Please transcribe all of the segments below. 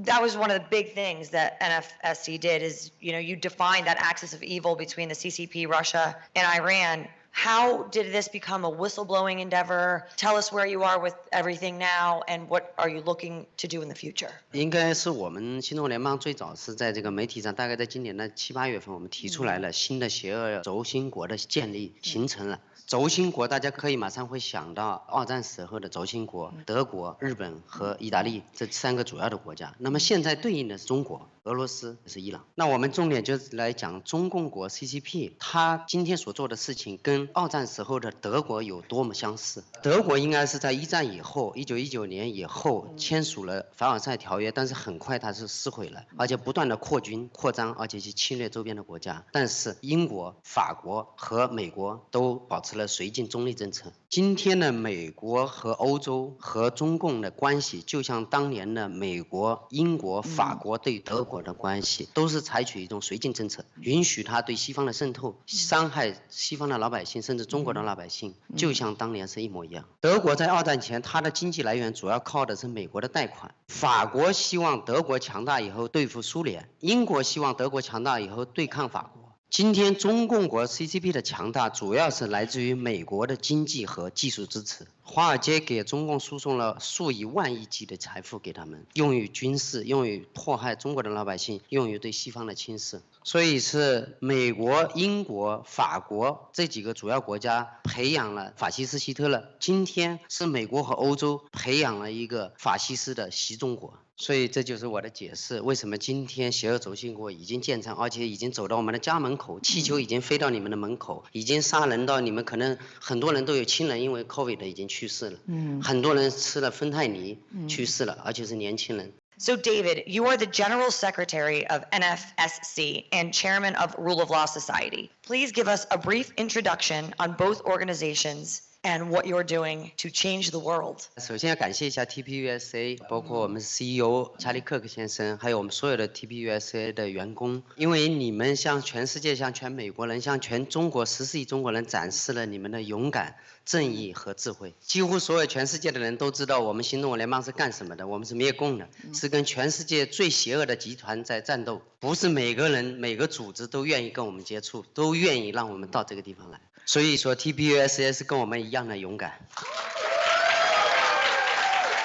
that was one of the big things that NFSC did is, you defined that axis of evil between the CCP, Russia, and Iran. How did this become a whistleblowing endeavor? Tell us where you are with everything now, and what are you looking to do in the future? 应该是我们新中国联邦最早是在这个媒体上，大概在今年的7、8月份，我们提出来了新的邪恶轴心国的建立，形成了。轴心国，大家可以马上会想到二战时候的轴心国，德国、日本和意大利这3个主要的国家。那么现在对应的是中国、俄罗斯是伊朗。那我们重点就是来讲中共国 CCP， 它今天所做的事情跟二战时候的德国有多么相似。德国应该是在1战以后，1919年以后签署了凡尔赛条约，但是很快它是撕毁了，而且不断的扩军扩张，而且去侵略周边的国家。但是英国、法国和美国都保持了绥靖中立政策。今天的美国和欧洲和中共的关系，就像当年的美国、英国、法国对德国的关系，都是采取一种绥靖政策，允许他对西方的渗透，伤害西方的老百姓，甚至中国的老百姓，就像当年是一模一样。德国在2战前，它的经济来源主要靠的是美国的贷款。法国希望德国强大以后对付苏联，英国希望德国强大以后对抗法国。今天中共国 CCP 的强大主要是来自于美国的经济和技术支持。华尔街给中共输送了数以万亿计的财富给他们，用于军事，用于迫害中国的老百姓，用于对西方的侵蚀。所以是美国、英国、法国这几个主要国家培养了法西斯希特勒，今天是美国和欧洲培养了一个法西斯的习中国。所以这就是我的解释，为什么今天邪恶轴心国已经建成，而且已经走到我们的家门口，气球已经飞到你们的门口，已经杀人到你们可能很多人都有亲人因为 COVID 已经去世了，很多人吃了芬太尼去世了，而且是年轻人。So David, you are the General Secretary of NFSC and Chairman of Rule of Law Society. Please give us a brief introduction on both organizations and what you're doing to change the world. 首先要感谢一下 TPUSA， 包括我们 CEO 查理克克先生，还有我们所有的 TPUSA 的员工，因为你们向全世界、向全美国人、向全中国14亿中国人展示了你们的勇敢、正义和智慧。几乎所有全世界的人都知道我们新中国联邦是干什么的，我们是灭共的，是跟全世界最邪恶的集团在战斗，不是每个人、每个组织都愿意跟我们接触，都愿意让我们到这个地方来。所以说 TPUSA 是跟我们一样的勇敢。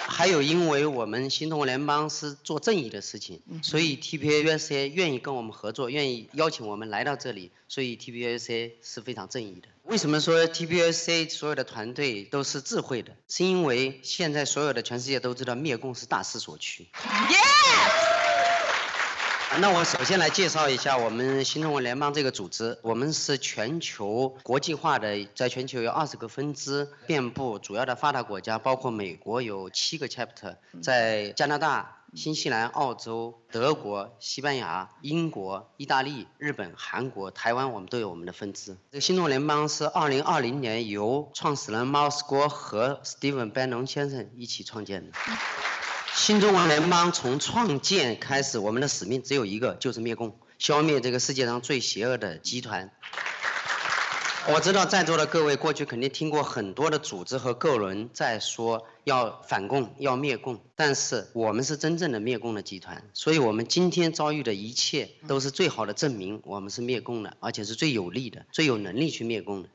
还有因为我们新中国联邦是做正义的事情，所以 TPUSA 愿意跟我们合作，愿意邀请我们来到这里，所以 TPUSA 是非常正义的。为什么说 TPUSA 所有的团队都是智慧的？是因为现在所有的全世界都知道灭共是大势所趋。那我首先来介绍一下我们新中国联邦这个组织，我们是全球国际化的，在全球有20个分支，遍布主要的发达国家，包括美国有7个 chapter， 在加拿大、新西兰、澳洲、德国、西班牙、英国、意大利、日本、韩国、台湾，我们都有我们的分支。这个新中国联邦是2020年由创始人马斯国和 Stephen Bannon 先生一起创建的。新中国联邦从创建开始，我们的使命只有一个，就是灭共，消灭这个世界上最邪恶的集团。我知道在座的各位过去肯定听过很多的组织和个人在说要反共、要灭共，但是我们是真正的灭共的集团，所以我们今天遭遇的一切都是最好的证明，我们是灭共的，而且是最有力的、最有能力去灭共的。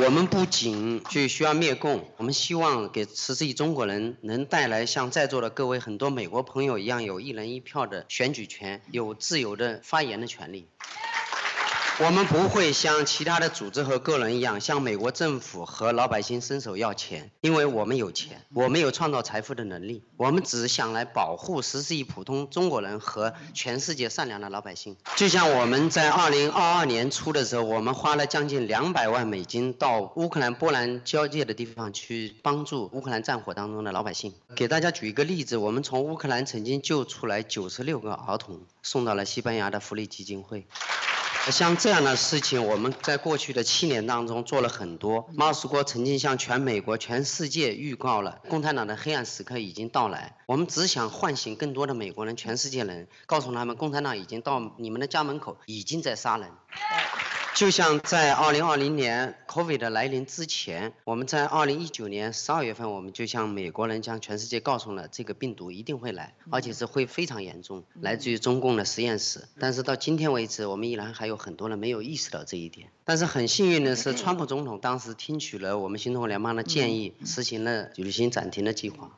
我们不仅去需要灭共，我们希望给14亿中国人能带来像在座的各位很多美国朋友一样，有1人1票的选举权，有自由的发言的权利。我们不会像其他的组织和个人一样向美国政府和老百姓伸手要钱，因为我们有钱，我们有创造财富的能力，我们只想来保护14亿普通中国人和全世界善良的老百姓。就像我们在2022年初的时候，我们花了将近200万美金到乌克兰波兰交界的地方去帮助乌克兰战火当中的老百姓。给大家举一个例子，我们从乌克兰曾经救出来96个儿童，送到了西班牙的福利基金会。像这样的事情，我们在过去的7年当中做了很多。马斯国曾经向全美国、全世界预告了共产党的黑暗时刻已经到来。我们只想唤醒更多的美国人、全世界人，告诉他们共产党已经到你们的家门口，已经在杀人。就像在2020年 COVID 的来临之前，我们在2019年12月份，我们就向美国人向全世界告诉了这个病毒一定会来，而且是会非常严重，来自于中共的实验室。但是到今天为止，我们依然还有很多人没有意识到这一点。但是很幸运的是，川普总统当时听取了我们新中国联邦的建议，实行了旅行暂停的计划。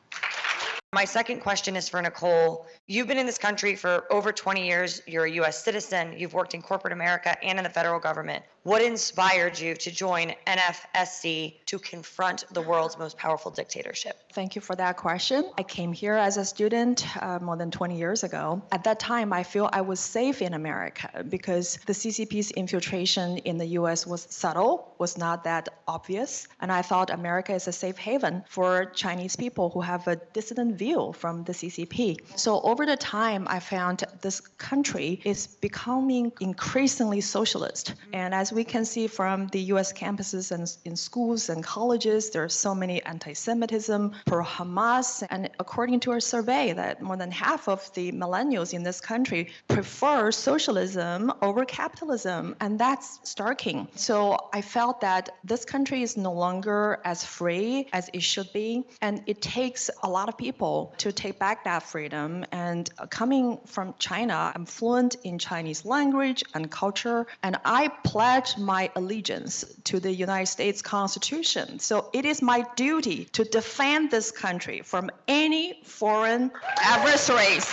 My second question is for Nicole. You've been in this country for over 20 years. You're a U.S. citizen. You've worked in corporate America and in the federal government. What inspired you to join NFSC to confront the world's most powerful dictatorship? Thank you for that question. I came here as a student more than 20 years ago. At that time, I feel I was safe in America because the CCP's infiltration in the U.S. was subtle, was not that obvious, and I thought America is a safe haven for Chinese people who have a dissident view from the CCP. So over the time, I found this country is becoming increasingly socialist. And as we can see from the U.S. campuses and in schools and colleges, there are so many anti-Semitism, pro-Hamas, and according to a survey that more than half of the millennials in this country prefer socialism over capitalism, and that's starking. So I felt that this country is no longer as free as it should be, and it takes a lot of people to take back that freedom. And coming from China, I'm fluent in Chinese language and culture, and I pledge my allegiance to the United States Constitution. So it is my duty to defend this country from any foreign adversaries.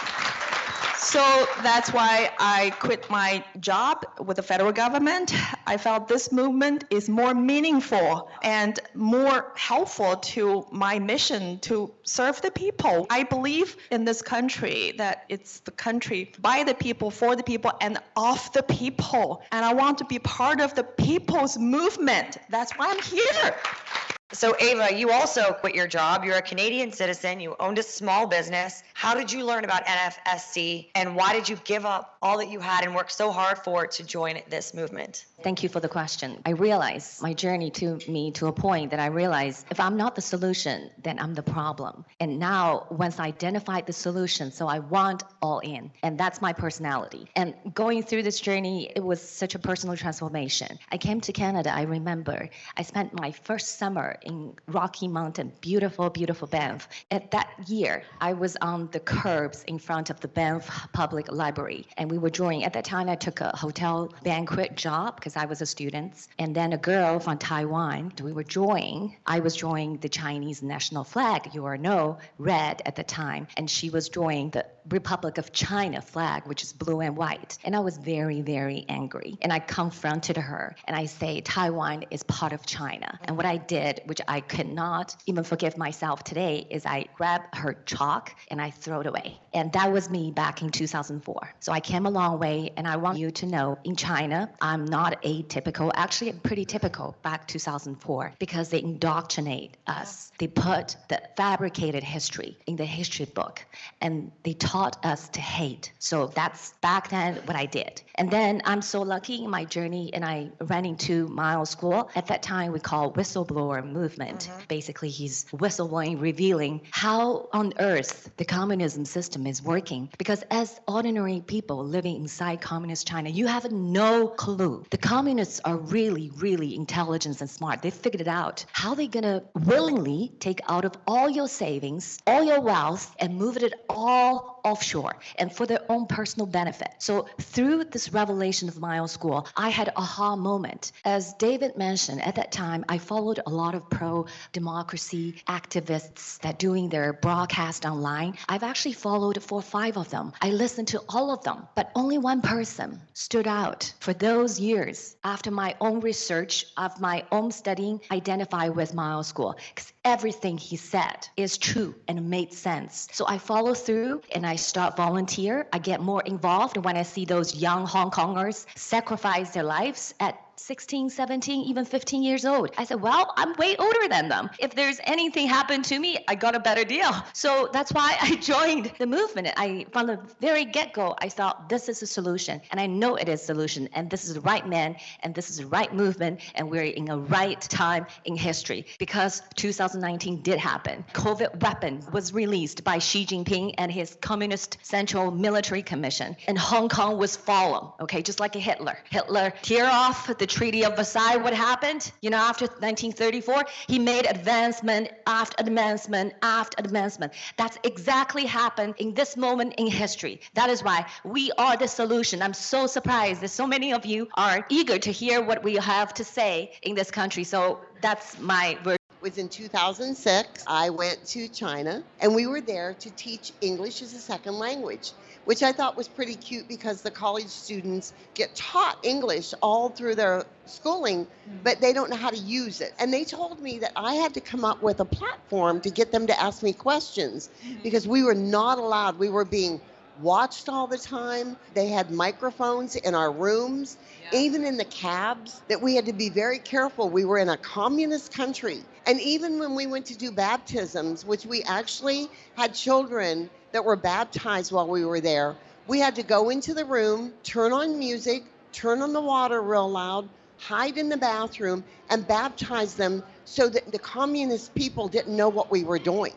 So that's why I quit my job with the federal government. I felt this movement is more meaningful and more helpful to my mission to serve the people. I believe in this country that it's the country by the people, for the people, and of the people. And I want to be part of the people's movement. That's why I'm here. So Ava, you also quit your job. You're a Canadian citizen. You owned a small business. How did you learn about NFSC, and why did you give up all that you had and work so hard for to join this movement? Thank you for the question. I realized my journey to a point that I realized if I'm not the solution, then I'm the problem. And now, once I identified the solution, so I want all in. And that's my personality. And going through this journey, it was such a personal transformation. I came to Canada, I remember. I spent my first summer in Rocky Mountain, beautiful, beautiful Banff. At that year, I was on the curbs in front of the Banff Public Library. And we were drawing. At that time, I took a hotel banquet job because I was a student. And then a girl from Taiwan, we were drawing. I was drawing the Chinese national flag, you all know, red at the time. And she was drawing the Republic of China flag, which is blue and white. And I was very, very angry. And I confronted her and I say, Taiwan is part of China. And what I did, which I could not even forgive myself today, is I grabbed her chalk and I threw it away. And that was me back in 2004. So I came a long way, and I want you to know, in China, I'm not atypical. Actually, I'm pretty typical back 2004 because they indoctrinate us. They put the fabricated history in the history book, and they taught us to hate. So that's back then what I did. And then I'm so lucky in my journey, and I ran into Miles School. At that time, we call whistleblower movement. Basically, he's whistleblowing, revealing how on earth the communism system is working. Because as ordinary people living inside communist China, you have no clue. The communists are really, really intelligent and smart. They figured it out. How they gonna willingly take out of all your savings, all your wealth, and move it all offshore and for their own personal benefit. So through this revelation of my own school, I had an aha moment. As David mentioned, at that time, I followed a lot of pro-democracy activists that doing their broadcast online. I've actually followed 4 or 5 of them. I listened to all of them, but only one person stood out for those years after my own research, of my own studying, identify with my own school. Because everything he said is true and made sense. So I follow through and I start volunteer. I get more involved when I see those young Hong Kongers sacrifice their lives at 16, 17, even 15 years old. I said, well, I'm way older than them. If there's anything happened to me, I got a better deal. So that's why I joined the movement. From the very get-go, I thought this is a solution. And I know it is a solution. And this is the right man. And this is the right movement. And we're in a right time in history. Because 2019 did happen. COVID weapon was released by Xi Jinping and his Communist Central Military Commission. And Hong Kong was fallen, okay, just like a Hitler. Hitler tear off the Treaty of Versailles, what happened? After 1934, he made advancement after advancement after advancement. That's exactly happened in this moment in history. That is why we are the solution. I'm so surprised that so many of you are eager to hear what we have to say in this country. So that's my version. It was in 2006. I went to China, and we were there to teach English as a second language, which I thought was pretty cute because the college students get taught English all through their schooling, but they don't know how to use it. And they told me that I had to come up with a platform to get them to ask me questions because we were not allowed. We were being watched all the time. They had microphones in our rooms, even in the cabs, that we had to be very careful. We were in a communist country. And even when we went to do baptisms, which we actually had children that were baptized while we were there, we had to go into the room, turn on music, turn on the water real loud, hide in the bathroom, and baptize them so that the communist people didn't know what we were doing.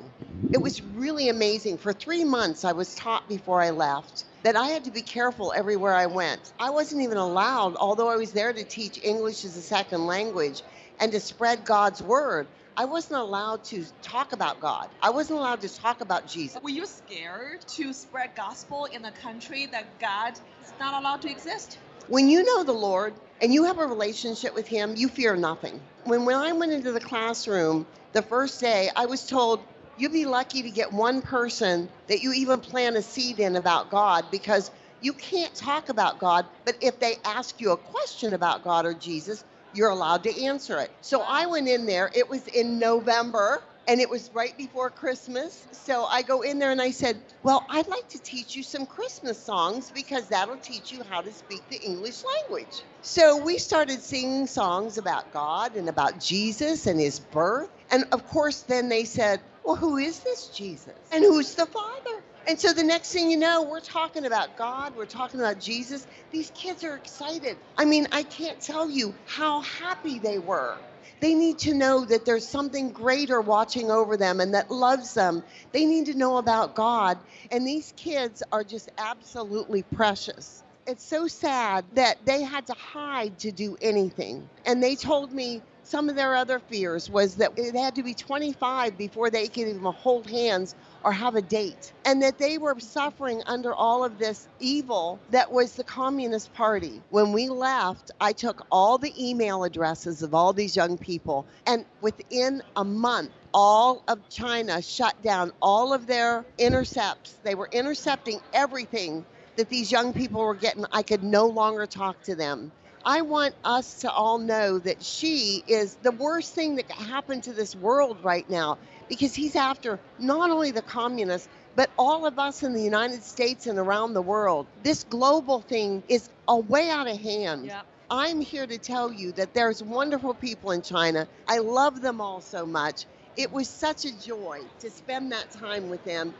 It was really amazing. For 3 months, I was taught before I left that I had to be careful everywhere I went. I wasn't even allowed, although I was there to teach English as a second language and to spread God's word, I wasn't allowed to talk about God. I wasn't allowed to talk about Jesus. Were you scared to spread gospel in a country that God is not allowed to exist? When you know the Lord and you have a relationship with him, you fear nothing. When I went into the classroom the first day, I was told, you'll be lucky to get one person that you even plant a seed in about God, because you can't talk about God, but if they ask you a question about God or Jesus, you're allowed to answer it. So I went in there, it was in November, and it was right before Christmas. So I go in there and I said, well, I'd like to teach you some Christmas songs because that'll teach you how to speak the English language. So we started singing songs about God and about Jesus and his birth. And of course, then they said, well, who is this Jesus? And who's the Father? And so the next thing you know, we're talking about God, we're talking about Jesus. These kids are excited. I mean, I can't tell you how happy they were. They need to know that there's something greater watching over them and that loves them. They need to know about God. And these kids are just absolutely precious. It's so sad that they had to hide to do anything. And they told me some of their other fears was that it had to be 25 before they could even hold hands or have a date, and that they were suffering under all of this evil that was the Communist Party. When we left, I took all the email addresses of all these young people, and within a month, all of China shut down all of their intercepts. They were intercepting everything that these young people were getting. I could no longer talk to them. I want us to all know that she is the worst thing that could happen to this world right now, because he's after not only the communists, but all of us in the United States and around the world. This global thing is way out of hand. Yep. I'm here to tell you that there's wonderful people in China. I love them all so much. It was such a joy to spend that time with them.